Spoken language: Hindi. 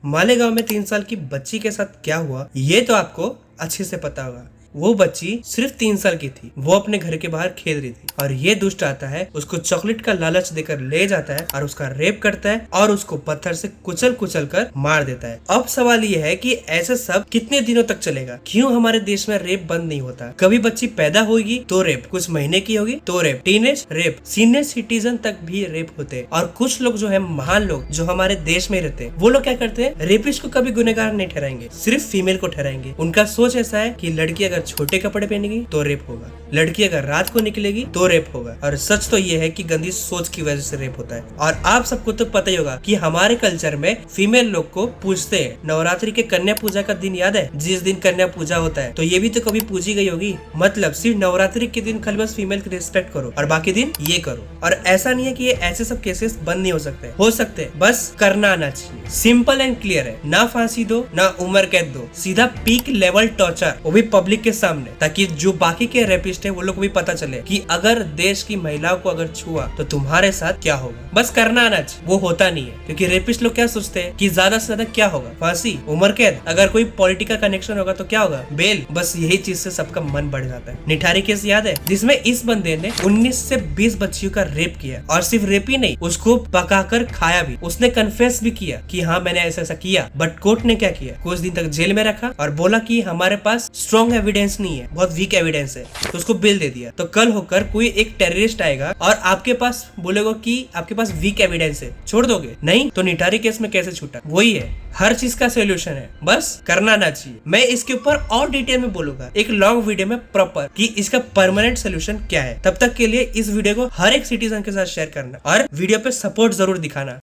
मालेगांव में 3 साल की बच्ची के साथ क्या हुआ ये तो आपको अच्छे से पता होगा। वो बच्ची सिर्फ 3 साल की थी। वो अपने घर के बाहर खेल रही थी और ये दुष्ट आता है, उसको चॉकलेट का लालच देकर ले जाता है और उसका रेप करता है और उसको पत्थर से कुचल कुचल कर मार देता है। अब सवाल ये है कि ऐसे सब कितने दिनों तक चलेगा? क्यों हमारे देश में रेप बंद नहीं होता? कभी बच्ची पैदा होगी तो रेप, कुछ महीने की होगी तो rape, teenage rape, senior citizen तक भी रेप होते हैं। और कुछ लोग जो है, महान लोग जो हमारे देश में रहते हैं, वो लोग क्या करते हैं, रेपिस्ट को कभी गुनहगार नहीं ठहराएंगे, सिर्फ फीमेल को ठहराएंगे। उनका सोच ऐसा है कि लड़की अगर छोटे कपड़े पहनेगी तो रेप होगा, लड़की अगर रात को निकलेगी तो रेप होगा। और सच तो ये है कि गंदी सोच की वजह से रेप होता है। और आप सबको तो पता ही होगा कि हमारे कल्चर में फीमेल लोग को पूजते हैं। नवरात्रि के कन्या पूजा का दिन याद है, जिस दिन कन्या पूजा होता है, तो ये भी तो कभी पूजी गई होगी। मतलब सिर्फ नवरात्रि के दिन खाली बस फीमेल की रिस्पेक्ट करो और बाकी दिन ये करो। और ऐसा नहीं है कि ये ऐसे सब केसेस बंद नहीं हो सकते, बस करना आना चाहिए। सिंपल एंड क्लियर है, ना फांसी दो ना उम्र कैद दो, सीधा पीक लेवल टॉर्चर, वो भी पब्लिक के सामने, ताकि जो बाकी के रेपिस्ट है वो लोग भी पता चले कि अगर देश की महिलाओं को अगर छुआ तो तुम्हारे साथ क्या होगा। बस करना आना चाहिए। वो होता नहीं है, क्योंकि रेपिस्ट लोग क्या सोचते हैं कि ज्यादा से ज्यादा क्या होगा, फांसी, उम्र कैद, अगर कोई पॉलिटिकल कनेक्शन होगा तो क्या होगा, बेल। बस यही चीज से सबका मन बढ़ जाता है। निठारी केस याद है, जिसमें इस बंदे ने 19 से 20 बच्चियों का रेप किया, और सिर्फ रेप ही नहीं, उसको पकाकर खाया भी। उसने कन्फेस भी किया कि हाँ मैंने ऐसा किया। बट कोर्ट ने क्या किया, कुछ दिन तक जेल में रखा और बोला कि हमारे पास स्ट्रॉन्ग एविडेंस नहीं है, बहुत वीक एविडेंस है, तो उसको बेल दे दिया। तो कल होकर कोई एक टेररिस्ट आएगा और आपके पास बोलेगा कि आपके पास वीक एविडेंस है, छोड़ दोगे? नहीं। तो निठारी केस में कैसे छूटा? वही है, हर चीज का सोल्यूशन है, बस करना ना चाहिए। मैं इसके ऊपर और डिटेल में बोलूंगा एक लॉन्ग वीडियो में प्रॉपर, कि इसका परमानेंट सोल्यूशन क्या है। तब तक के लिए इस वीडियो को हर एक सिटीजन के साथ शेयर करना और वीडियो पे सपोर्ट जरूर दिखाना।